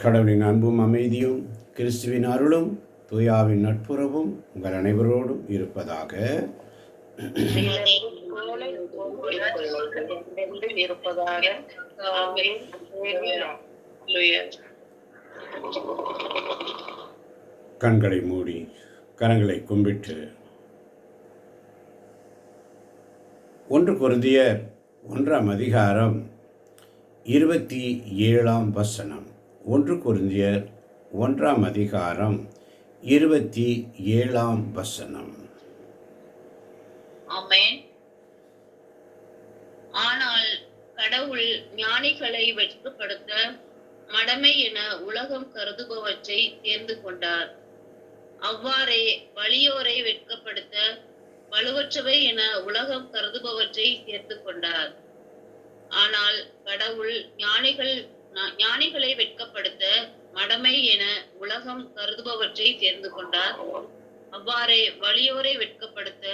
கடவுளின் அன்பும் அமைதியும் கிறிஸ்துவின் அருளும் தூயாவின் நட்புறவும் உங்கள் அனைவரோடும் இருப்பதாக. கண்களை மூடி கரங்களை கும்பிட்டு 1 கொரிந்தியர் 1ஆம் அதிகாரம் 27ஆம் வசனம். 1 கொரிந்தியர் 1ஆம் அதிகாரம் 27ஆம் வசனம். ஆமென். ஆனால் கடவுள் ஞானிகளை வெட்கப்படுத்த மடமை என உலகம் கருதுபவற்றை தேர்ந்து கொண்டார். அவ்வாறே வலியோரை வெட்கப்படுத்த வலுவற்றவை என உலகம் கருதுபவற்றை தேர்ந்து கொண்டார். ஆனால் கடவுள் ஞானிகளை வெட்கப்படுத்த மடமை என உலகம் கருதுபவற்றை தேர்ந்து கொண்டார். அவ்வாறே வலியோரை வெட்கப்படுத்த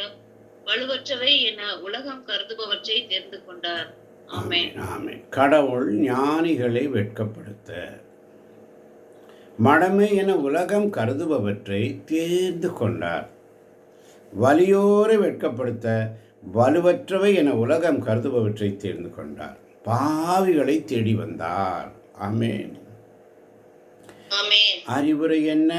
வலுவற்றவை என உலகம் கருதுபவற்றை தேர்ந்து கொண்டார். ஆமென். ஆமென். கடவுள் ஞானிகளை வெட்கப்படுத்த மடமை என உலகம் கருதுபவற்றை தேர்ந்து கொண்டார். வலியோரை வெட்கப்படுத்த வலுவற்றவை என உலகம் கருதுபவற்றை தேர்ந்து கொண்டார். பாவிகளை தேடி வந்தார். ஆமென். அறிவுரை என்ன?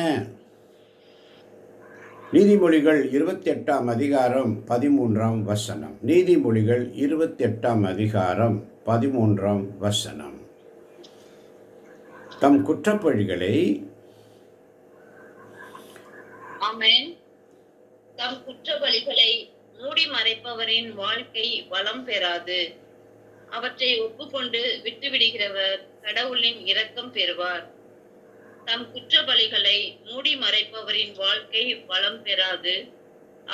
நீதிமொழிகள் 28ஆம் அதிகாரம் 13ஆம் வசனம். நீதிமொழிகள் 28ஆம் அதிகாரம் 13ஆம் வசனம். தம் குற்றப்பழிகளை தம் குற்றப்பழிகளை மூடி மறைப்பவரின் வாழ்க்கை வளம் பெறாது. அவற்றை ஒப்புக்கொண்டு விட்டுவிடுகிறவர் கடவுளின் இரக்கம் பெறுவார். தம் குற்றப்பழிகளை மூடி மறைப்பவரின் வாழ்க்கை வளம் பெறாது.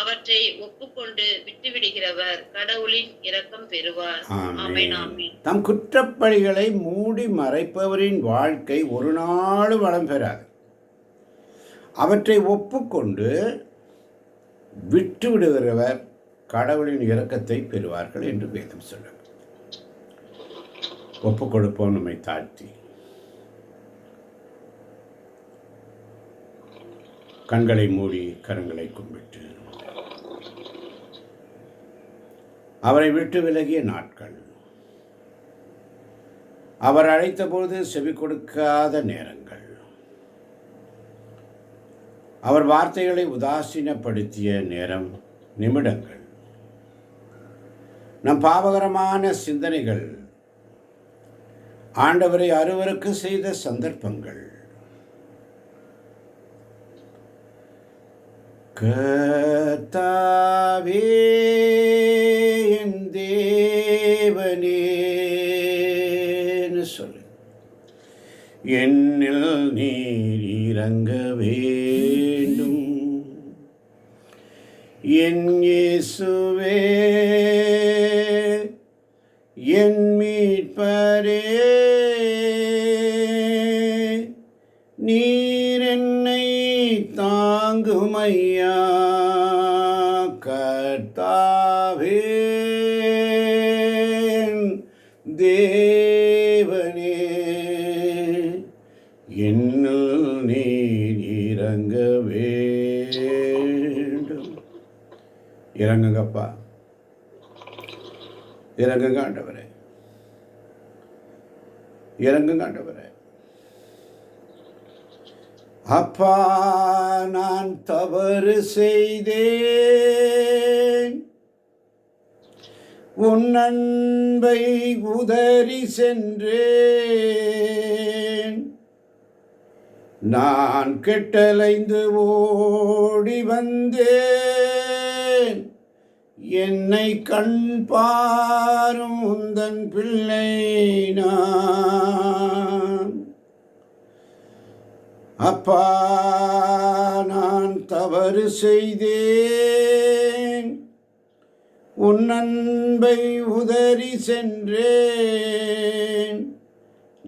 அவற்றை ஒப்புக்கொண்டு விட்டுவிடுகிறவர் கடவுளின் இரக்கம் பெறுவார். ஆமென். ஆமென். தம் குற்றப்பழிகளை மூடி மறைப்பவரின் வாழ்க்கை ஒரு நாள் வளம் பெறாது. அவற்றை ஒப்புக்கொண்டு விட்டுவிடுகிறவர் கடவுளின் இரக்கத்தை பெறுவார்கள் என்று வேதம் சொல்லுங்கள். ஒப்புக் கொடுப்போம் நம்மை தாழ்த்தி. கண்களை மூடி கரங்களை கும்பிட்டு. அவரை விட்டு விலகிய நாட்கள், அவர் அழைத்தபோது செவி கொடுக்காத நேரங்கள், அவர் வார்த்தைகளை உதாசீனப்படுத்திய நேரம், நிமிடங்கள், நம் பாவகரமான சிந்தனைகள், ஆண்டவரை அருவருக்கு செய்த சந்தர்ப்பங்கள், கர்த்தாவே என் தேவனேன்னு சொல்லு. என்னில் நீர் இறங்க வேண்டும் என் இயேசுவே, என் மீட்பரே, நீர் என்னை தாங்குமையா. கர்த்தாவே தேவனே, என்னில் நீர் இறங்க வேண்டும். இறங்குங்கப்பா, இறங்குங்க ஆண்டவரே, இறங்குங்க ஆண்டவரே. அப்பா, நான் தவறு செய்தேன், உன் அன்பை உதறி சென்றேன். நான் கெட்டலைந்து ஓடி வந்தேன். என்னை கண் பாரும் உந்தன் பிள்ளை நான். அப்பா, நான் தவறு செய்தேன், உன் அன்பை உதறி சென்றேன்.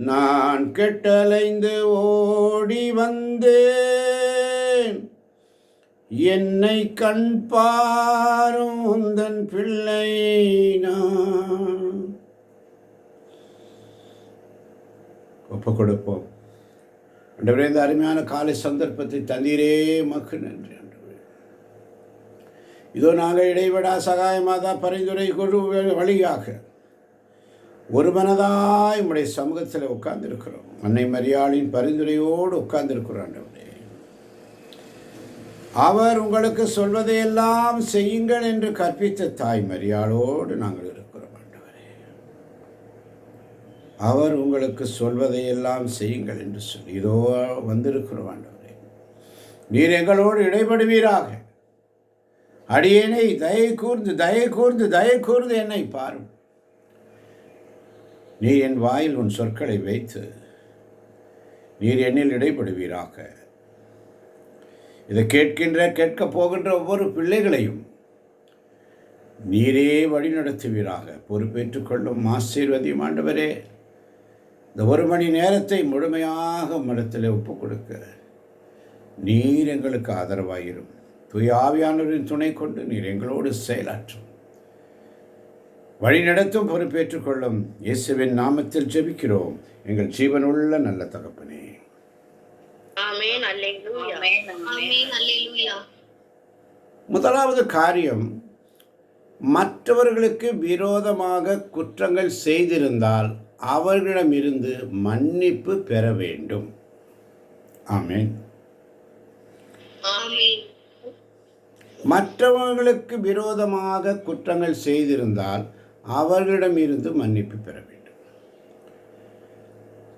நான் கெட்டலைந்து ஓடி வந்தேன். என்னை கண் பாரும் உந்தன் பிள்ளை நான். ஒப்பு கொடுப்போம். ஆண்டவரே, இந்த அருமையான காலை சந்தர்ப்பத்தை தந்தீரே மக்கு நன்றி ஆண்டவரே. இதோ நாங்கள் இடைவிடா சகாயமாதா பரிந்துரை குழு வழியாக ஒரு மனதாய் உம்முடைய சமூகத்தில் உட்கார்ந்திருக்கிறோம். அன்னை மரியாளின் பரிந்துரையோடு உட்கார்ந்திருக்கிறோம் ஆண்டவரே. அவர் உங்களுக்கு சொல்வதையெல்லாம் செய்யுங்கள் என்று கற்பித்த தாய் மரியாளோடு நாங்கள் இருக்கிறோம் ஆண்டவரே. அவர் உங்களுக்கு சொல்வதையெல்லாம் செய்யுங்கள் என்று சொல்லி இதோ வந்திருக்கிறோம் ஆண்டவரே. நீர் எங்களோடு இடைபடுவீராக. அடியேனை தயை கூர்ந்து என்னை பாரும். நீ என் வாயில் உன் சொற்களை வைத்து நீர் என்னில் இடைபடுவீராக. இதை கேட்கப் போகின்ற ஒவ்வொரு பிள்ளைகளையும் நீரே வழி நடத்துவீராக. பொறுப்பேற்றுக் கொள்ளும் ஆசீர்வதியும் ஆண்டவரே. இந்த ஒரு மணி நேரத்தை முழுமையாக மடத்தில் ஒப்புக் கொடுக்க நீர் எங்களுக்கு ஆதரவாயிரும். தூய ஆவியானவரின் துணை கொண்டு நீர் எங்களோடு செயலாற்றும். வழி நடத்தும் பொறுப்பேற்றுக் கொள்ளும் இயேசுவின் நாமத்தில் ஜெபிக்கிறோம் எங்கள் ஜீவனுள்ள நல்ல தகப்பனே. ஆமென். அல்லேலூயா. முதலாவது காரியம், மற்றவர்களுக்கு விரோதமாக குற்றங்கள் செய்திருந்தால் அவர்களிடமிருந்து மன்னிப்பு பெற வேண்டும். ஆமென். மற்றவர்களுக்கு விரோதமாக குற்றங்கள் செய்திருந்தால் அவர்களிடமிருந்து மன்னிப்பு பெற வேண்டும்.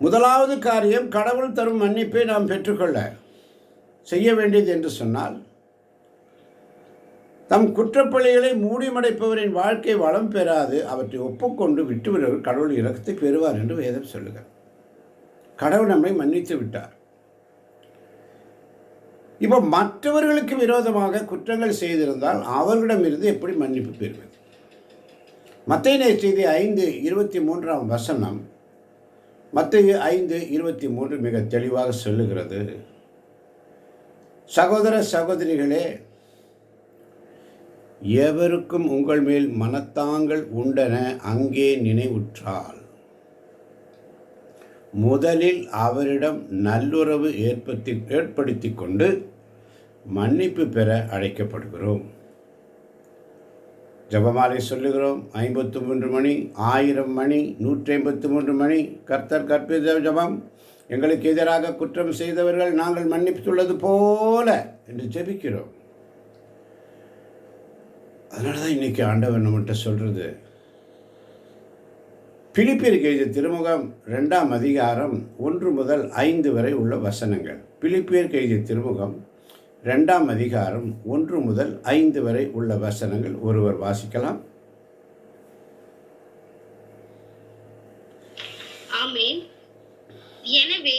முதலாவது காரியம், கடவுள் தரும் மன்னிப்பை நாம் பெற்றுக்கொள்ள செய்ய வேண்டியது என்று சொன்னால், தம் குற்றப்பழிகளை மூடிமடைப்பவரின் வாழ்க்கை வளம் பெறாது. அவற்றை ஒப்புக்கொண்டு விட்டுவிடுவர் கடவுள் இரக்கத்தை பெறுவார் என்று வேதம் சொல்லுகிறார். கடவுள் நம்மை மன்னித்து விட்டார். இப்போ மற்றவர்களுக்கு விரோதமாக குற்றங்கள் செய்திருந்தால் அவர்களிடமிருந்து எப்படி மன்னிப்பு பெறுவது? மத்தேயு செய்தி 5:23 மத்தேயு 5:23 மிக தெளிவாக சொல்லுகிறது, சகோதர சகோதரிகளே, எவருக்கும் உங்கள் மேல் மனத்தாங்கள் உண்டென அங்கே நினைவுற்றால் முதலில் அவரிடம் நல்லுறவு ஏற்படுத்தி கொண்டு மன்னிப்பு பெற அழைக்கப்படுகிறோம். ஜபமாலை சொல்லுகிறோம். 53 மணி, 1000 மணி, 153 மணி கர்த்தர் கற்பித்த ஜபம். எங்களுக்கு எதிராக குற்றம் செய்தவர்கள் நாங்கள் மன்னித்துள்ளது போல என்று ஜெபிக்கிறோம். அதனால தான் இன்னைக்கு ஆண்டவர் நம்மகிட்ட சொல்றது, பிலிப்பியருக்கு எழுதிய திருமுகம் 2ஆம் அதிகாரம் 1 முதல் 5 வரை உள்ள வசனங்கள். பிலிப்பியருக்கு எழுதிய திருமுகம் 2ஆம் அதிகாரம் 1 முதல் 5 வரை உள்ள வசனங்கள் ஒருவர் வாசிக்கலாம். ஆமென். எனவே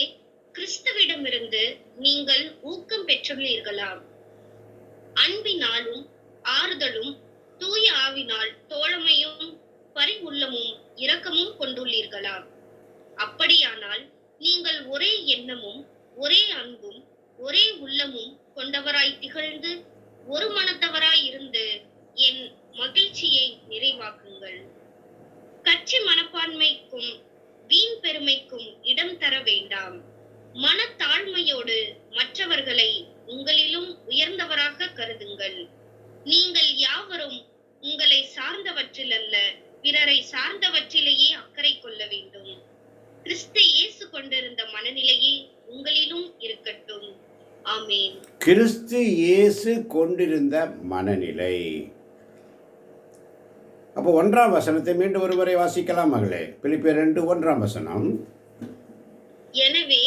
கிறிஸ்துவிடமிருந்து நீங்கள் ஊக்கம் பெற்றுள்ளீர்களாம். அன்பினாலும் ஆறுதலும் தூய ஆவினால் தோழமையும் பரிவுள்ளமும் இரக்கமும் கொண்டுள்ளீர்களாம். அப்படியானால் நீங்கள் ஒரே எண்ணமும் ஒரே அன்பும் ஒரே உள்ளமும் கொண்டவராய் திகழ்ந்து ஒரு மனத்தவராய் இருந்து என் மகிழ்ச்சியை நிறைவாக்குங்கள். கட்சி மனப்பான்மைக்கும் வீண் பெருமைக்கும் இடம் தர வேண்டாம். மனத்தாழ்மையோடு மற்றவர்களை உங்களிலும் உயர்ந்தவராக கருதுங்கள். நீங்கள் யாவரும் உங்களை சார்ந்தவற்றில் அல்ல, பிறரை சார்ந்தவற்றிலேயே அக்கறை கொள்ள வேண்டும். கிறிஸ்து இயேசு கொண்டிருந்த மனநிலையே உங்களிலும் இருக்கட்டும். ஆமென். கிறிஸ்து இயேசு கொண்டிருந்த மனநிலை. அப்போ 1ஆம் வசனத்தை மீண்டும் ஒருமுறை வாசிக்கலாம் மகளே. பிலிப்பியர் 2:1. எனவே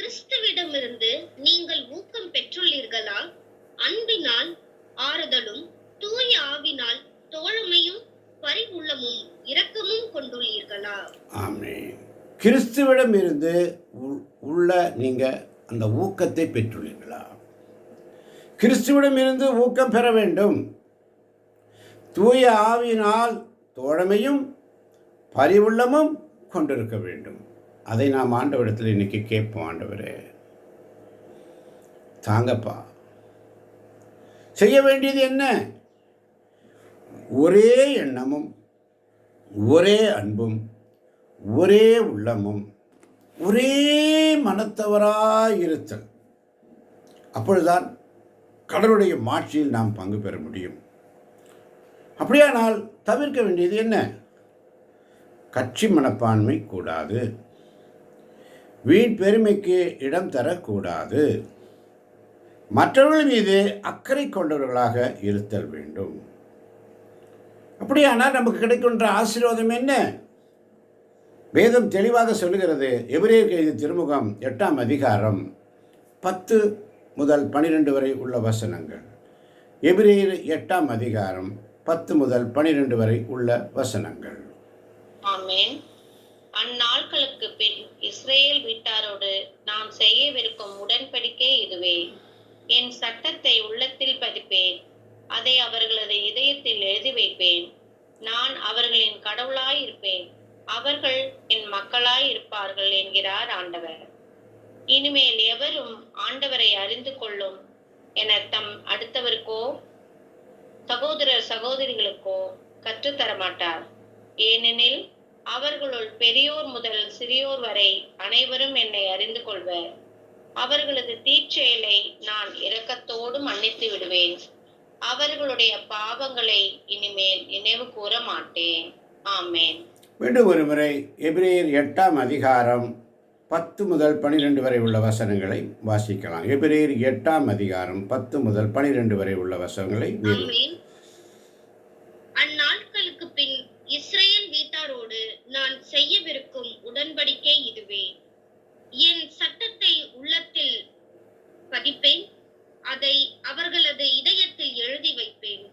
கிறிஸ்துவிடமிருந்து நீங்கள் ஊக்கம் பெற்றுள்ளீர்களா? அன்பினால் ஆறுதலும் தூய ஆவினால் தோழமையும் பரிவுள்ளமும் இரக்கமும் கொண்டுள்ளீர்களா? ஆமென். கிறிஸ்துவிடம் இருந்து உள்ள நீங்க அந்த ஊக்கத்தை பெற்றுள்ளீர்களா? கிறிஸ்துவிடம் இருந்து ஊக்கம் பெற வேண்டும். தூய ஆவியினால் தோழமையும் பரிவுள்ளமும் கொண்டிருக்க வேண்டும். அதை நாம் ஆண்டவரிடத்தில் இன்னைக்கு கேட்போம். ஆண்டவரே தாங்கப்பா, செய்ய வேண்டியது என்ன? ஒரே எண்ணமும் ஒரே அன்பும் ஒரே உள்ளமும் ஒரே மனத்தவராய் இருத்தல். அப்பொழுதுதான் கடவுளுடைய மாட்சியில் நாம் பங்கு பெற முடியும். அப்படியானால் தவிர்க்க வேண்டியது என்ன? கட்சி மனப்பான்மை கூடாது. வீண் பெருமைக்கு இடம் தரக்கூடாது. மற்றவர்கள் மீது அக்கறை கொண்டவர்களாக இருத்தல் வேண்டும். அப்படியானால் நமக்கு கிடைக்கின்ற ஆசீர்வாதம் என்ன? வேதம் தெளிவாக சொல்லுகிறது. எபிரேயருக்கு எழுதிய திருமுகம் 8ஆம் அதிகாரம் 10 முதல் 12 வரை உள்ள வசனங்கள். எபிரேயர் 8ஆம் அதிகாரம் 10 முதல் 12 வரை உள்ள வசனங்கள். ஆமென். அந்நாட்களுக்கு பின் இஸ்ரேல் வீட்டாரோடு நான் செய்யவிருக்கும் உடன்படிக்கை இதுவே. என் சட்டத்தை உள்ளத்தில் பதிப்பேன், அதை அவர்களது இதயத்தில் எழுதி வைப்பேன். நான் அவர்களின் கடவுளாய் இருப்பேன், அவர்கள் என் மக்களாய் இருப்பார்கள் என்கிறார் ஆண்டவர். இனிமேல் எவரும் ஆண்டவரை அறிந்து கொள்ளும் என தம் அடுத்தவருக்கோ சகோதரர் சகோதரிகளுக்கோ கற்றுத்தர மாட்டார். ஏனெனில் அவர்களுள் பெரியோர் முதல் சிறியோர் வரை அனைவரும் என்னை அறிந்து கொள்வர். அவர்களது தீச்செயலை நான் இரக்கத்தோடு மன்னித்து விடுவேன், அவர்களுடைய பாவங்களை இனிமேல் நினைவு கூற மாட்டேன். ஆமென். மீண்டும் ஒரு முறை எபிரேயர் 8ஆம் அதிகாரம் 10 முதல் 12 வரை உள்ள வசனங்களை வாசிக்கலாம். எபிரேயர் 8ஆம் அதிகாரம் 10 முதல் 12 வரை உள்ள வசனங்களை ஆமென். அந்நாட்களுக்கு பின் இஸ்ரேல் வீட்டாரோடு நான் செய்யவிருக்கும் உடன்படிக்கை இதுவே. என் சட்டத்தை உள்ளத்தில் பதிப்பேன், அதை அவர்களது இதயத்தில் எழுதி வைப்பேன்.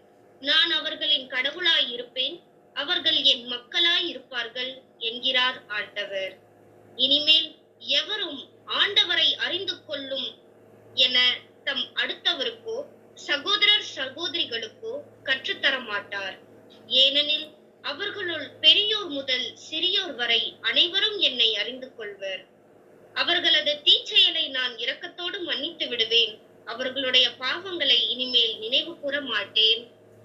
நான் அவர்களின் கடவுளாய் இருப்பேன், அவர்கள் என் மக்களாய் இருப்பார்கள் என்கிறார் ஆண்டவர். இனிமேல் எவரும் ஆண்டவரை அறிந்து கொள்ளும் என தம் அடுத்தவருக்கோ சகோதரர் சகோதரிகளுக்கோ கற்றுத்தர மாட்டார். ஏனெனில் அவர்களுள் பெரியோர் முதல் சிறியோர் வரை அனைவரும் என்னை அறிந்து கொள்வர். அவர்களது தீச்செயலை நான் இரக்கத்தோடு மன்னித்து விடுவேன், அவர்களுடைய பாவங்களை இனிமேல் நினைவு கூற மாட்டேன்.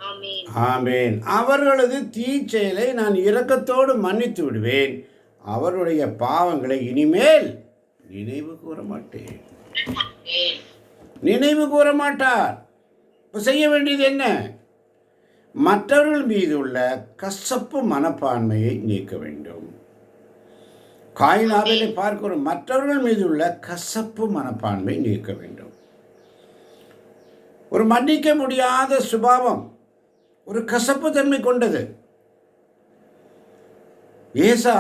ஆமென். ஆமென். அவர்களது தீச்செயலை நான் இரக்கத்தோடு மன்னித்து விடுவேன், அவருடைய பாவங்களை இனிமேல் நினைவு கூற மாட்டேன். நினைவு கூற மாட்டார். இப்போ செய்ய வேண்டியது என்ன? மற்றவர்கள் மீது உள்ள கசப்பு மனப்பான்மையை நீக்க வேண்டும். காயினாவிலே பார்க்கிறோம், மற்றவர்கள் மீது உள்ள கசப்பு மனப்பான்மை நீக்க வேண்டும். ஒரு மன்னிக்க முடியாத சுபாவம், ஒரு கசப்பு தன்மை கொண்டது. ஏசா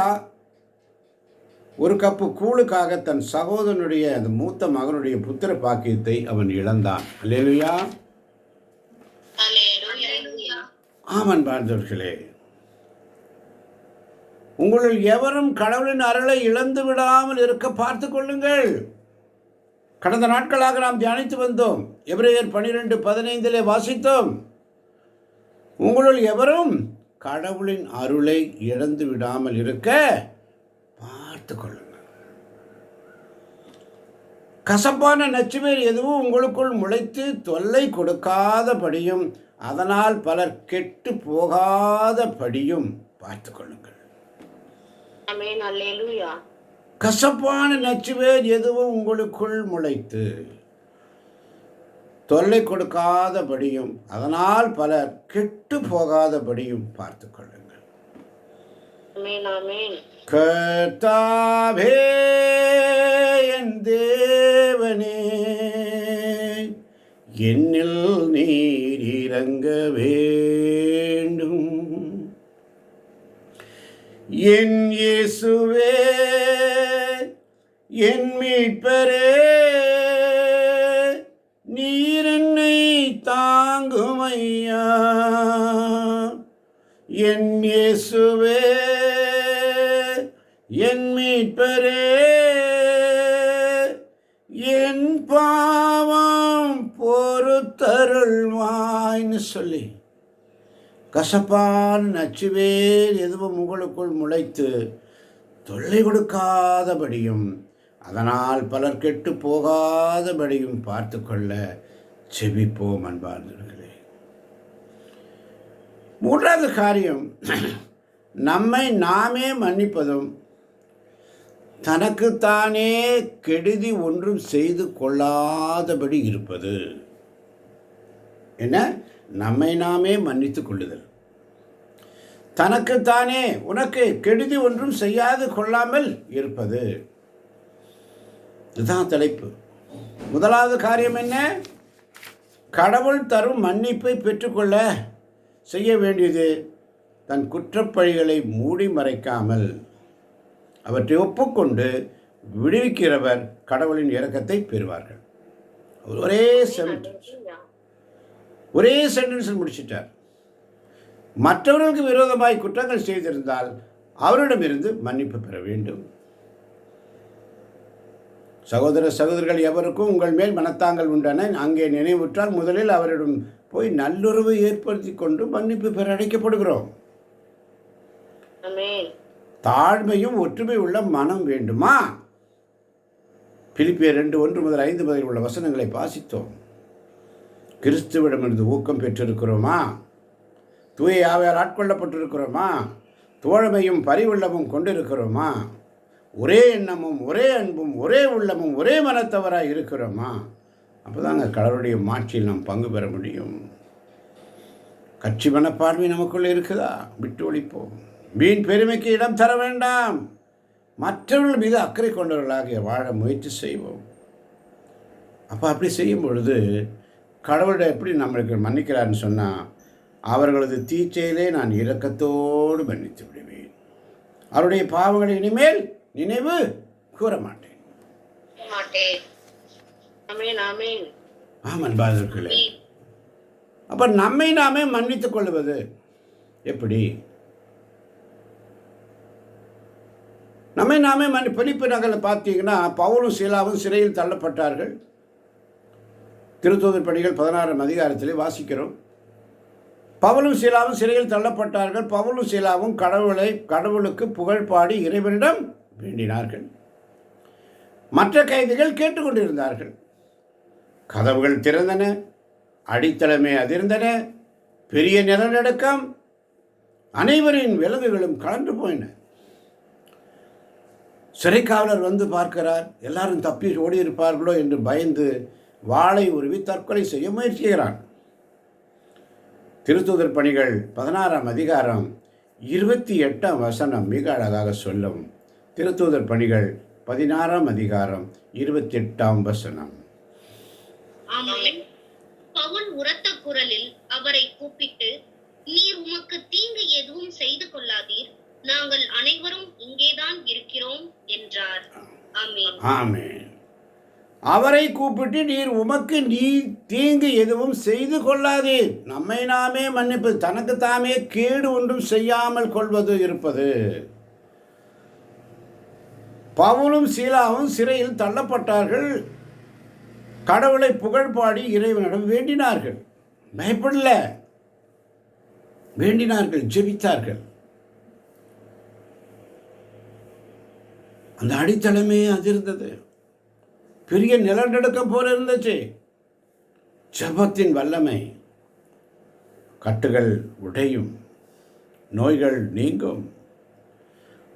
ஒரு கப்பு கூழுக்காக தன் சகோதரனுடைய அந்த மூத்த மகனுடைய புத்திர பாக்கியத்தை அவன் இழந்தான். அல்லேலூயா. ஆமன் பார்த்தவர்களே, உங்களுள் எவரும் கடவுளின் அருளை இழந்து விடாமல் இருக்க பார்த்து கொள்ளுங்கள். கடந்த நாட்களாக நாம் தியானித்து வந்தோம். எபிரேயர் 12:15 வாசித்தோம். உங்களுள் எவரும் கடவுளின் அருளை இழந்து விடாமல் இருக்க பார்த்து கொள்ளுங்கள். கசப்பான நச்சுவேர் எதுவும் உங்களுக்குள் முளைத்து தொல்லை கொடுக்காதபடியும் அதனால் பலர் கெட்டு போகாதபடியும் பார்த்து கொள்ளுங்கள். ஆமென். அல்லேலூயா. கசப்பான நச்சுவேர் எதுவும் உங்களுக்குள் முளைத்து தொல்லை கொடுக்காதபடியும் அதனால் பலர் கெட்டு போகாதபடியும் பார்த்து கொள்ளுங்கள். ஆமென். ஆமென். கர்த்தாவே என் தேவனே, என்னில் நீர் இறங்க வேண்டும். என் இயேசுவே என் மீட்பரே, நீர் என்னை தாங்கும் ஐயா. என் இயேசுவே என் மீட்பரே, என் பாவம் பொறுத்தருள்வாய்ன்னு சொல்லி கசப்பான நச்சுவேர் எதுவும் உங்களுக்குள் முளைத்து தொல்லை கொடுக்காதபடியும் அதனால் பலர் கெட்டு போகாதபடியும் பார்த்து கொள்ள செபிப்போம் அன்பார்ந்தவர்களே. மூன்றாவது காரியம், நம்மை நாமே மன்னிப்பதும் தனக்குத்தானே கெடுதி ஒன்றும் செய்து கொள்ளாதபடி இருப்பது. என்ன? நம்மை நாமே மன்னித்துக் கொள்ளுதல். தனக்குத்தானே உனக்கு கெடுதி ஒன்றும் செய்யாது கொள்ளாமல் இருப்பது. இதுதான் தலைப்பு. முதலாவது காரியம் என்ன? கடவுள் தரும் மன்னிப்பை பெற்றுக்கொள்ள செய்ய வேண்டியது தன் குற்றப்பழிகளை மூடி மறைக்காமல் அவற்றை ஒப்புக்கொண்டு விடுவிக்கிறவர் கடவுளின் இரக்கத்தை பெறுவார்கள். ஒரே சென்டென்ஸில் முடிச்சிட்டார். மற்றவர்களுக்கு விரோதமாய் குற்றங்கள் செய்திருந்தால் அவரிடமிருந்து மன்னிப்பு பெற வேண்டும். சகோதர சகோதரிகள் எவருக்கும் உங்கள் மேல் மனத்தாங்கள் உண்டன அங்கே நினைவுற்றால் முதலில் அவரிடம் போய் நல்லுறவு ஏற்படுத்தி கொண்டு மன்னிப்பு பெற அழைக்கப்படுகிறோம். தாழ்மையும் ஒற்றுமை உள்ள மனம் வேண்டுமா? பிலிப்பியர் 2:1-5 முதல் உள்ள வசனங்களை வாசித்தோம். கிறிஸ்துவிடமிருந்து ஊக்கம் பெற்றிருக்கிறோமா? தூய ஆவியால் ஆட்கொள்ளப்பட்டிருக்கிறோமா? தோழமையும் பரிவுள்ளமும் கொண்டிருக்கிறோமா? ஒரே எண்ணமும் ஒரே அன்பும் ஒரே உள்ளமும் ஒரே மனத்தவராக இருக்கிறோமா? அப்போதாங்க கடவுளுடைய மாட்சியில் நாம் பங்கு பெற முடியும். கட்சி மனப்பான்மை நமக்குள்ளே இருக்குதா? விட்டு ஒழிப்போம். வீண் பெருமைக்கு இடம் தர வேண்டாம். மற்றவர்கள் மீது அக்கறை கொண்டவர்களாக வாழ முயற்சி செய்வோம். அப்படி செய்யும் பொழுது கடவுளை எப்படி நம்மளுக்கு மன்னிக்கிறார்னு சொன்னால், அவர்களது தீச்செயலே நான் இரக்கத்தோடு மன்னித்து விடுவேன். அவருடைய பாவங்களை இனிமேல் நினைவு கூற மாட்டேன். ஆமாம் பாதர்களே. அப்போ நம்மை நாமே மன்னித்துக் கொள்வது எப்படி? நம்மை நாமே பிலிப்பி நகரில் பார்த்தீங்கன்னா பவுலும் சீலாவும் சிறையில் தள்ளப்பட்டார்கள். திருத்தூதர் பணிகள் 16ஆம் அதிகாரத்திலே வாசிக்கிறோம். பவுலும் சீலாவும் சிறையில் தள்ளப்பட்டார்கள். பவுலும் சீலாவும் கடவுளுக்கு புகழ் பாடி இறைவனிடம் வேண்டினார்கள். மற்ற கைதிகள் கேட்டுக்கொண்டிருந்தார்கள். கதவுகள் திறந்தன, அடித்தளமே அதிர்ந்தன, பெரிய நிலநடுக்கம், அனைவரின் விலங்குகளும் கலந்து போயின. சிறைக்காவலர் வந்து பார்க்கிறார். எல்லாரும் தப்பி ஓடி இருப்பார்களோ என்று பயந்து வாளை உருவி தற்கொலை செய்ய முயற்சிக்கிறான். திருத்தூதர் பணிகள் 16ஆம் அதிகாரம் 28ஆம் வசனம் மிக அழகாக சொல்லும். திருத்தூதர் பணிகள் 16ஆம் அதிகாரம் 28ஆம் வசனம். பவுல் உரத்த குரலில் அவரை கூப்பிட்டு, நீர் உமக்கு தீங்கு எதுவும் செய்து கொள்ளாதீர், நாங்கள் அனைவரும் இங்கேதான் இருக்கிறோம் என்றார். ஆமென். ஆமென். அவரை கூப்பிட்டு நீர் உமக்கு தீங்கு எதுவும் செய்து கொள்ளாதீர். நம்மை நாமே மன்னிப்பது, தனக்கு தாமே கேடு ஒன்றும் செய்யாமல் கொள்வது இருப்பது. பவுலும் சீலாவும் சிறையில் தள்ளப்பட்டார்கள். கடவுளை புகழ்பாடி இறைவனிடம் வேண்டினார்கள். பயப்படல, வேண்டினார்கள், ஜெபித்தார்கள். அந்த அடித்தளமே அதிர்ந்தது. பெரிய நிலநடுக்கம் போல இருந்துச்சு. ஜெபத்தின் வல்லமை. கட்டுகள் உடையும், நோய்கள் நீங்கும்.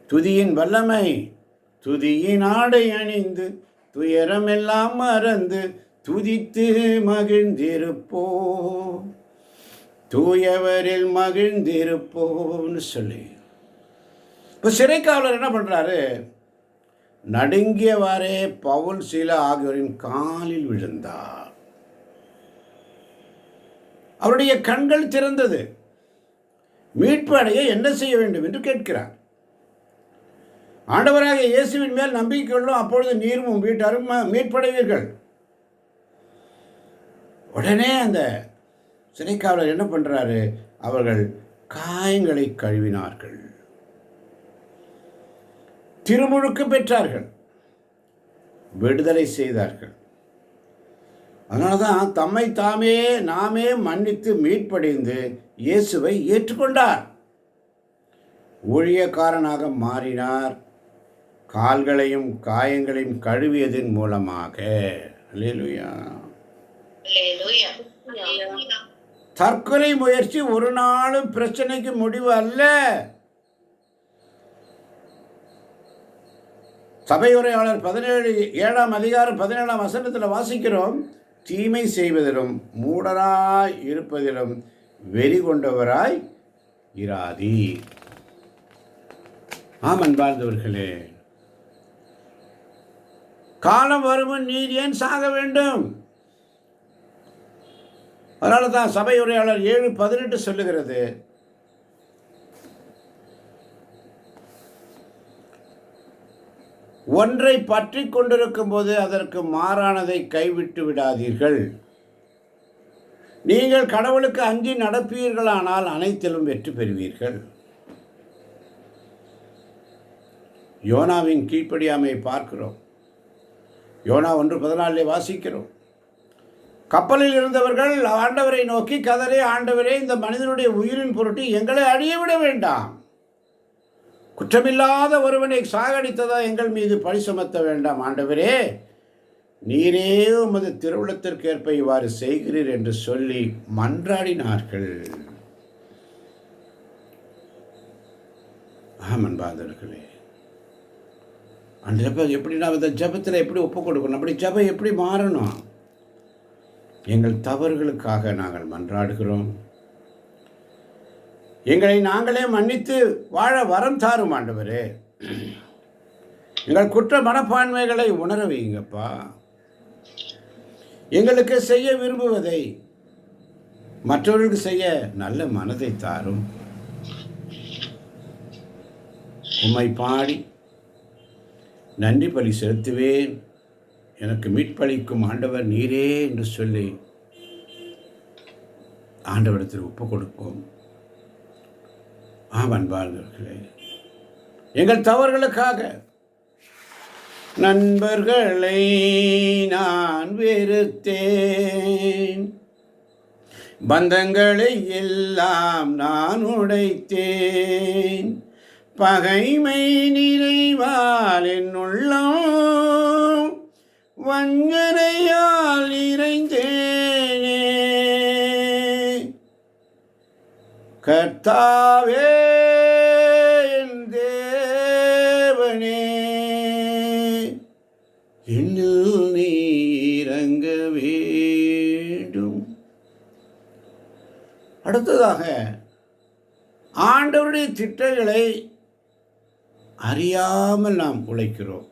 துதியின் வல்லமை. துதியின் ஆடை அணிந்து துயரமெல்லாம் மறந்து துதித்து மகிழ்ந்திருப்போ, தூயவரில் மகிழ்ந்திருப்போன்னு சொல்லி இப்போ சிறைக்காவலர் என்ன பண்ணுறாரு? நடுங்கியவாறே பவுல் சீலா ஆகியோரின் காலில் விழுந்தார். அவருடைய கண்கள் திறந்தது. மீட்பு அடைய என்ன செய்ய வேண்டும் என்று கேட்கிறார். ஆண்டவராக இயேசுவின் மேல் நம்பிக்கை கொள்ளும், அப்பொழுது நீரும் வீட்டாரும் மீட்படைவீர்கள். உடனே அந்த சிறைக்காவலர் என்ன பண்ணுறாரு? அவர்கள் காயங்களை கழுவினார்கள், திருமுழுக்கு பெற்றார்கள், விடுதலை செய்தார்கள். அதனால தான் தம்மை நாமே மன்னித்து மீட்படைந்து இயேசுவை ஏற்றுக்கொண்டார். ஊழியக்காரனாக மாறினார். கால்களையும் காயங்களையும் கழுவியதன் மூலமாக. அல்லேலூயா. தற்கொலை முயற்சி ஒரு நாளும் பிரச்சனைக்கு முடிவு அல்ல. சபையுரையாளர் 7ஆம் அதிகாரம் 17ஆம் வசனத்தில் வாசிக்கிறோம், தீமை செய்வதிலும் மூடராய் இருப்பதிலும் வெறி கொண்டவராய் இராதீர். அன்பார்ந்தவர்களே, காலம் வருமுன் நீர் ஏன் சாக வேண்டும்? அதனால தான் சபையுரையாளர் 7:18 சொல்லுகிறது, ஒன்றை பற்றி கொண்டிருக்கும் போது அதற்கு மாறானதை கைவிட்டு விடாதீர்கள். நீங்கள் கடவுளுக்கு அஞ்சி நடப்பீர்களானால் அனைத்திலும் வெற்றி பெறுவீர்கள். யோனாவின் கீழ்ப்படியாமையை பார்க்கிறோம். யோனா 1:14 வாசிக்கிறோம். கப்பலில் இருந்தவர்கள் ஆண்டவரை நோக்கி கதறி, ஆண்டவரே, இந்த மனிதனுடைய உயிரின் பொருட்டு எங்களை அழிய விட வேண்டாம். குற்றமில்லாத ஒருவனை சாகடித்ததா எங்கள் மீது பழி சுமத்த வேண்டாம். ஆண்டவரே, நீரே உமது திருவுளத்திற்கேற்ப இவ்வாறு செய்கிறீர் என்று சொல்லி மன்றாடினார்கள். அன்பார்ந்தவர்களே, அந்த ஜபம் எப்படி நாம் இந்த ஜபத்தில் எப்படி ஒப்பு கொடுக்கணும்? அப்படி ஜபம் எப்படி மாறணும்? எங்கள் தவறுகளுக்காக நாங்கள் மன்றாடுகிறோம். எங்களை நாங்களே மன்னித்து வாழ வரம் தாரும் ஆண்டவரே. எங்கள் குற்ற மனப்பான்மைகளை உணர வைங்கப்பா. எங்களுக்கு செய்ய விரும்புவதை மற்றவர்களுக்கு செய்ய நல்ல மனதை தாரும். உம்மை பாடி நன்றி பலி செலுத்துவேன். எனக்கு மீட்பளிக்கும் ஆண்டவர் நீரே என்று சொல்லி ஆண்டவரிடத்தில் ஒப்பு கொடுப்போம். அன்பார்ந்தவர்களே, எங்கள் தவறுகளுக்காக நண்பர்களை நான் வெறுத்தேன், பந்தங்களை எல்லாம் நான் உடைத்தேன், பகைமை நிறைவால் என் உள்ளம் வஞ்சனையால் இறைந்தேனே. கர்த்தாவே என் தேவனே, என்னில் நீ இறங்க வேண்டும். அடுத்ததாக, ஆண்டவருடைய திட்டங்களை அறியாமல் நாம் உழைக்கிறோம்.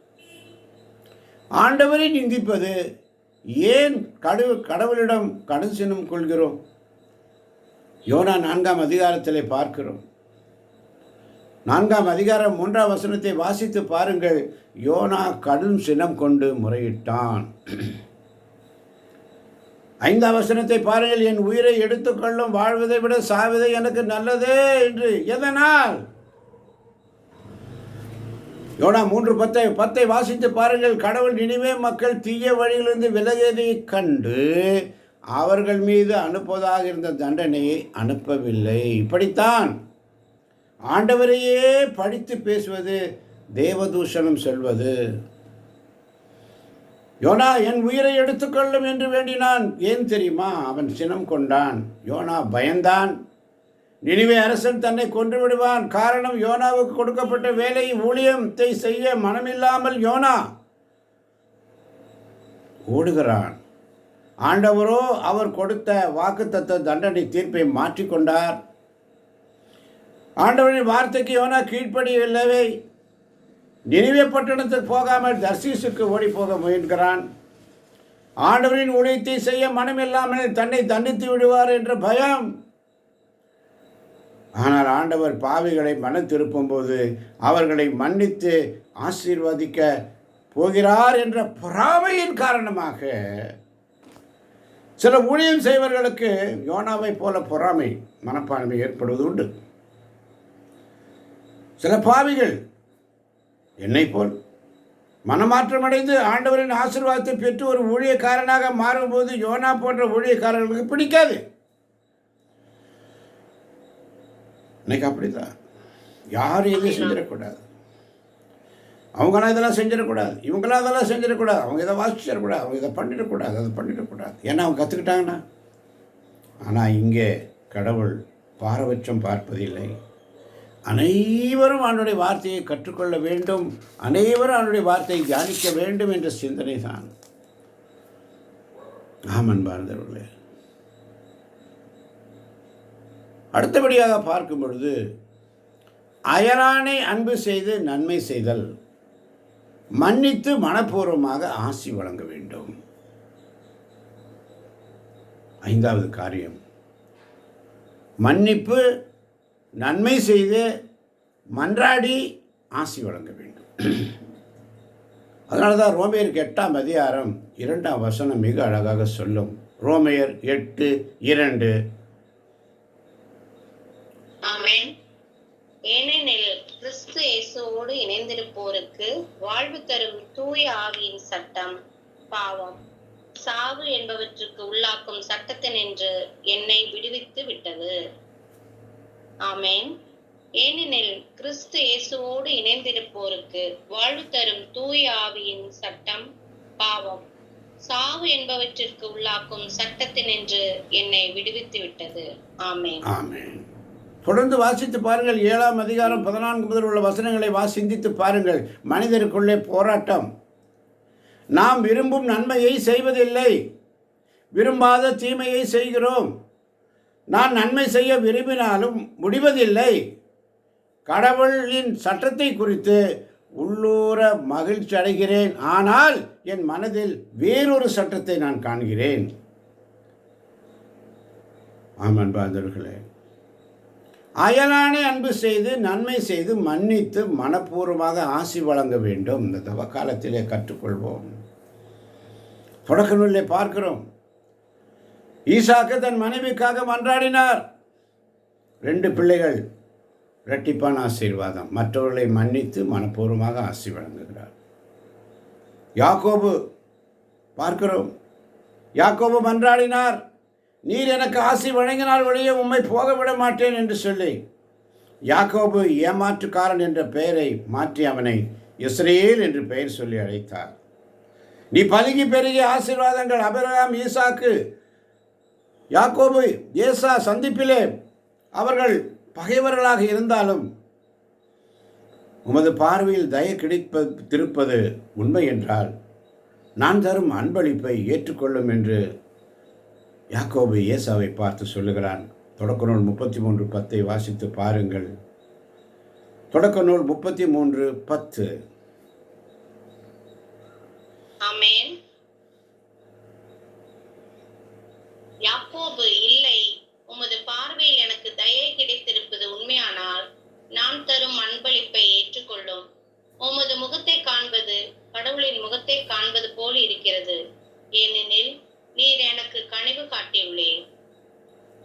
ஆண்டவரை நிந்திப்பது ஏன் கடவுளிடம் கடன் சினம் கொள்கிறோம்? யோனா 4ஆம் அதிகாரத்திலே பார்க்கிறோம். 4ஆம் அதிகாரம் 3ஆம் வசனத்தை வாசித்து பாருங்கள். யோனா கடும் சினம் கொண்டு முறையிட்டான். 5ஆம் வசனத்தை பாருங்கள். என் உயிரை எடுத்துக்கொள்ளும், வாழ்வதை விட சாவதே எனக்கு நல்லதே என்று. எதனால்? யோனா 3:10 வாசித்து பாருங்கள். கடவுள் நினிவே மக்கள் தீய வழியிலிருந்து விலகியதை கண்டு அவர்கள் மீது அனுப்புவதாக இருந்த தண்டனையை அனுப்பவில்லை. இப்படித்தான் ஆண்டவரையே படித்து பேசுவது தேவதூஷணம் சொல்வது. யோனா என் உயிரை எடுத்துக்கொள்ளும் என்று வேண்டினான். ஏன் தெரியுமா? அவன் சினம் கொண்டான். யோனா பயந்தான். நினிவே அரசன் தன்னை கொன்று விடுவான். காரணம், யோனாவுக்கு கொடுக்கப்பட்ட வேலை ஊழியத்தை செய்ய மனமில்லாமல் யோனா ஓடுகிறான். ஆண்டவரோ அவர் கொடுத்த வாக்குத்தத்த தண்டனை தீர்ப்பை மாற்றிக்கொண்டார். ஆண்டவரின் வார்த்தைக்கு யோனா கீழ்ப்படியவில்லை. நினிவே பட்டணத்துக்கு போகாமல் தர்சீசுக்கு ஓடி போக முயன்கிறான். ஆண்டவரின் ஊழியத்தை செய்ய மனமில்லாமல் தன்னை தண்டித்து விடுவார் என்ற பயம். ஆனால் ஆண்டவர் பாவிகளை மனம் திருப்பும்போது அவர்களை மன்னித்து ஆசீர்வதிக்க போகிறார் என்ற பொறாமையின் காரணமாக சில ஊழியம் செய்வர்களுக்கு யோனாவை போல பொறாமை மனப்பான்மை ஏற்படுவது உண்டு. சில பாவிகள் என்னை போல் மனமாற்றமடைந்து ஆண்டவரின் ஆசீர்வாதத்தை பெற்று ஒரு ஊழியக்காரனாக மாறும்போது யோனா போன்ற ஊழியக்காரர்களுக்கு பிடிக்காது. இன்னைக்கு அப்படிதான். யாரும் எதுவும் செஞ்சிடக்கூடாது. அவங்களாம் இதெல்லாம் செஞ்சிடக்கூடாது, இவங்களாம் அதெல்லாம் செஞ்சிடக்கூடாது, அவங்க இதை வாசிச்சிடக்கூடாது, அவங்க இதை பண்ணிடக்கூடாது, அதை பண்ணிடக்கூடாது. ஏன்னா அவங்க கற்றுக்கிட்டாங்கன்னா. ஆனால் இங்கே கடவுள் பாரபட்சம் பார்ப்பதில்லை. அனைவரும் அவனுடைய வார்த்தையை கற்றுக்கொள்ள வேண்டும், அனைவரும் அவனுடைய வார்த்தையை தியானிக்க வேண்டும் என்ற சிந்தனை தான். அன்பார்ந்தவர்களே, அடுத்தபடியாக பார்க்கும் பொழுது அயலானை அன்பு செய்து நன்மை செய்தல், மன்னித்து மனப்பூர்வமாக ஆசி வழங்க வேண்டும். 5வது காரியம், மன்னிப்பு, நன்மை செய்து மன்றாடி ஆசி வழங்க வேண்டும். அதனால தான் ரோமையருக்கு 8ஆம் அதிகாரம் 2ஆம் வசனம் மிக அழகாக சொல்லும். ரோமையர் 8:2. ஆமென். ஏனெனில் கிறிஸ்து இயேசுவோடு இணைந்திருப்போருக்கு வாழ்வு தரும் தூய ஆவியின் சட்டம் பாவம் சாவு என்பவற்றுக்கு உள்ளாக்கும் சட்டத்தினின்று என்னை விடுவித்து விட்டது. ஆமென். ஏனெனில் கிறிஸ்து இயேசுவோடு இணைந்திருப்போருக்கு வாழ்வு தரும் தூய ஆவியின் சட்டம் பாவம் சாவு என்பவற்றிற்கு உள்ளாக்கும் சட்டத்தினின்று என்னை விடுவித்து விட்டது. ஆமென். ஆமென். தொடர்ந்து வாசித்து பாருங்கள். 7ஆம் அதிகாரம் 14 முதல் உள்ள வசனங்களை சிந்தித்து பாருங்கள். மனிதருக்குள்ளே போராட்டம். நாம் விரும்பும் நன்மையை செய்வதில்லை, விரும்பாத தீமையை செய்கிறோம். நான் நன்மை செய்ய விரும்பினாலும் முடிவதில்லை. கடவுளின் சட்டத்தை குறித்து உள்ளூர மகிழ்ச்சி அடைகிறேன், ஆனால் என் மனதில் வேறொரு சட்டத்தை நான் காண்கிறேன். அன்பார்ந்தவர்களே, அயலானை அன்பு செய்து நன்மை செய்து மன்னித்து மனப்பூர்வமாக ஆசி வழங்க வேண்டும். இந்த தவ காலத்திலே கற்றுக்கொள்வோம். தொடக்க நூலிலே பார்க்கிறோம், ஈசாக்கு தன் மனைவிக்காக மன்றாடினார். 2 பிள்ளைகள், இரட்டிப்பான ஆசீர்வாதம். மற்றவர்களை மன்னித்து மனப்பூர்வமாக ஆசி வழங்குகிறார். யாக்கோபு பார்க்கிறோம், யாக்கோபு மன்றாடினார், நீர் எனக்கு ஆசி வழங்கினால் ஒழிய உம்மை போக விட மாட்டேன் என்று சொல்லி யாக்கோபு ஏமாற்றுக்காரன் என்ற பெயரை மாற்றி அவனை இஸ்ரேல் என்று பெயர் சொல்லி அழைத்தார். நீ பலுகி பெருகிய ஆசீர்வாதங்கள் ஆபிரகாம், ஈசாக்கு, யாக்கோபு, ஏசா சந்திப்பிலே அவர்கள் பகைவர்களாக இருந்தாலும் உமது பார்வையில் தயை கிடைத்திருப்பது உண்மை என்றால் நான் தரும் அன்பளிப்பை ஏற்றுக்கொள்ளும் என்று யாக்கோபு ஏசாவை பார்த்து சொல்லுகிறான். தொடக்க நூல் 33:10 வாசித்து பாருங்கள். தொடக்க நூல் 33:10. ஆமென். யாக்கோபு, இல்லை, உமது பார்வையில் எனக்கு தயை கிடைத்திருப்பது உண்மையானால் நான் தரும் அன்பளிப்பை ஏற்றுக்கொள்ளும். உமது முகத்தை காண்பது கடவுளின் முகத்தை காண்பது போல் இருக்கிறது, ஏனெனில் நீர் எனக்கு கனிவு காட்டியுள்ளேன்.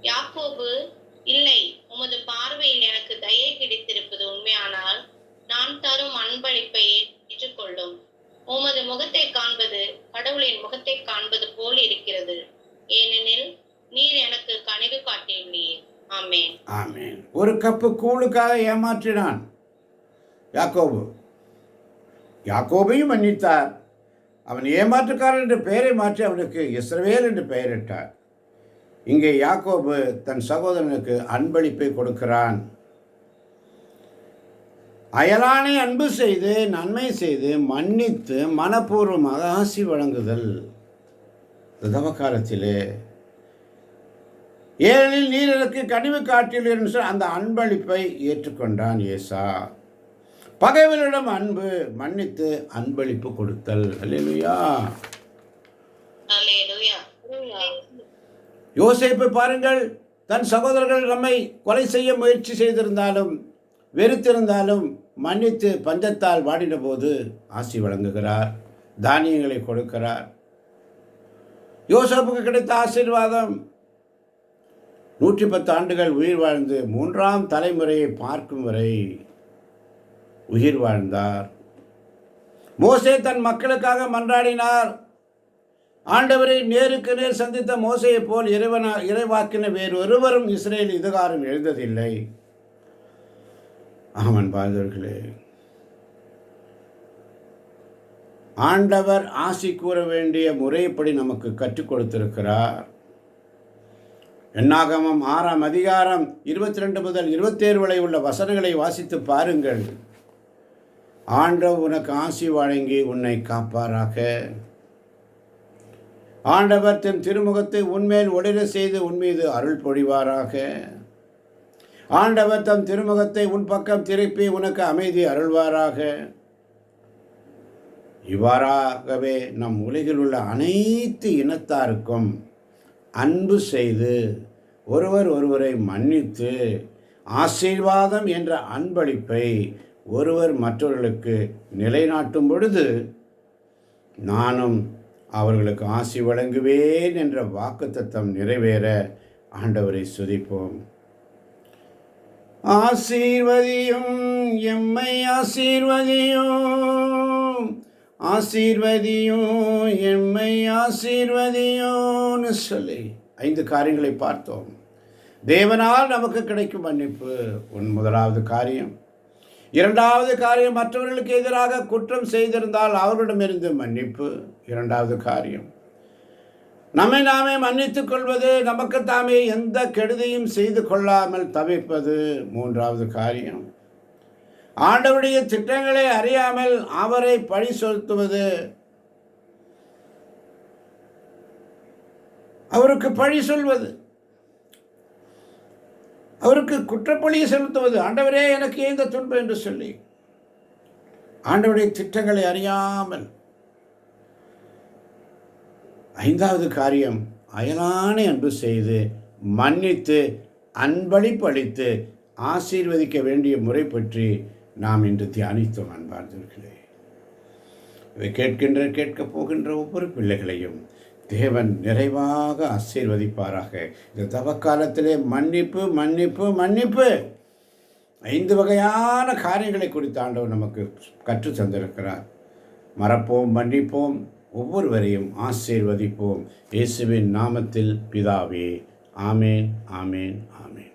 யாக்கோபு, இல்லை, உமது பார்வையில் எனக்கு தயை கிடைத்திருப்பது உண்மையானால் நான் தரும் அன்பளிப்பை ஏற்றுக்கொள்ளும். உமது முகத்தை காண்பது கடவுளின் முகத்தை காண்பது போல் இருக்கிறது, ஏனெனில் நீர் எனக்கு கனிவு காட்டியுள்ளீர். ஆமென். ஆமென். ஒரு கப்பு கூழுக்காக ஏமாற்றினான் யாக்கோபு. யாக்கோபையும் மன்னித்தார். அவன் ஏமாற்றுக்காரன் என்ற பெயரை மாற்றி அவனுக்கு இஸ்ரவேல் என்று பெயரிட்டார். இங்கே யாக்கோபு தன் சகோதரனுக்கு அன்பளிப்பை கொடுக்கிறான். அயலானை அன்பு செய்து நன்மை செய்து மன்னித்து மனப்பூர்வமாக ஆசி வழங்குதல். தவக்காலத்திலே ஏனெனில் நீர் எனக்கு கனிவு காட்டியுள்ளீர் என்று அந்த அன்பளிப்பை ஏற்றுக்கொண்டான் ஏசா. பகைவரிடம் அன்பு, மன்னித்து அன்பளிப்பு கொடுத்தல். அல்லேலூயா. அல்லேலூயா. யோசேப்பை பாருங்கள், தன் சகோதரர்கள் நம்மை கொலை செய்ய முயற்சி செய்திருந்தாலும் வெறுத்திருந்தாலும் மன்னித்து பஞ்சத்தால் வாடின போது ஆசி வழங்குகிறார், தானியங்களை கொடுக்கிறார். யோசேப்புக்கு கிடைத்த ஆசீர்வாதம் 110 ஆண்டுகள் உயிர் வாழ்ந்து 3ஆம் தலைமுறையை பார்க்கும் வரை உயிர் வாழ்ந்தார். மோசே தன் மக்களுக்காக மன்றாடினார். ஆண்டவரை நேருக்கு நேர் சந்தித்த மோசையை போல் இறைவாக்கின வேறு ஒருவரும் இஸ்ரேல் இதுகாரம் எழுந்ததில்லை. பாதர்களே, ஆண்டவர் ஆசி கூற வேண்டிய முறைப்படி நமக்கு கற்றுக் கொடுத்திருக்கிறார். என்னாகமம் 6ஆம் அதிகாரம் 22 முதல் 27 வரை உள்ள வசனங்களை வாசித்து பாருங்கள். ஆண்டவர் உனக்கு ஆசி வழங்கி உன்னை காப்பாராக. ஆண்டவர் தன் திருமுகத்தை உன்மேல் ஒளிர செய்து உன்மீது அருள் பொழிவாராக. ஆண்டவர் தம் திருமுகத்தை உன் பக்கம் திருப்பி உனக்கு அமைதி அருள்வாராக. இவ்வாறாகவே நம் உலகில் உள்ள அனைத்து இனத்தாருக்கும் அன்பு செய்து ஒருவரை மன்னித்து ஆசீர்வாதம் என்ற அன்பளிப்பை ஒருவர் மற்றவர்களுக்கு நிலைநாட்டும் பொழுது நானும் அவர்களுக்கு ஆசி வழங்குவேன் என்ற வாக்குத்தத்தம் நிறைவேற ஆண்டவரை துதிப்போம். ஆசீர்வதியும் எம்மை ஆசீர்வதியும், ஆசீர்வதியும் எம்மை ஆசீர்வதியும்னு சொல்லி 5 காரியங்களை பார்த்தோம். தேவனால் நமக்கு கிடைக்கும் மன்னிப்பு முதலாவது காரியம். 2வது காரியம், மற்றவர்களுக்கு எதிராக குற்றம் செய்திருந்தால் அவர்களிடமிருந்து மன்னிப்பு 2வது காரியம். நம்மை நாமே மன்னித்துக் கொள்வது, நமக்கு தாமே எந்த கெடுதியும் செய்து கொள்ளாமல் தவிர்ப்பது 3வது காரியம். ஆண்டவருடைய திட்டங்களை அறியாமல் அவரை பழி செலுத்துவது, அவருக்கு பழி சொல்வது, அவருக்கு குற்றப்பழியை செலுத்துவது. ஆண்டவரே எனக்கு இந்த துன்பம் என்று சொல்லி ஆண்டவருடைய திட்டங்களை அறியாமல். 5வது காரியம், அயலானை அன்பு செய்து மன்னித்து அன்பளிப்பளித்து ஆசீர்வதிக்க வேண்டிய முறை பற்றி நாம் இன்று தியானித்தோம். அன்பார்ந்தவர்களே, இவை கேட்கப் போகின்ற ஒவ்வொரு பிள்ளைகளையும் தேவன் நிறைவாக ஆசீர்வதிப்பாராக. இந்த தவக்காலத்திலே மன்னிப்பு மன்னிப்பு மன்னிப்பு 5 வகையான காரியங்களை குறித்து ஆண்டவர் நமக்கு கற்று தந்திருக்கிறார். மறப்போம், மன்னிப்போம், ஒவ்வொருவரையும் ஆசீர்வதிப்போம். இயேசுவின் நாமத்தில் பிதாவே, ஆமேன், ஆமேன், ஆமேன்.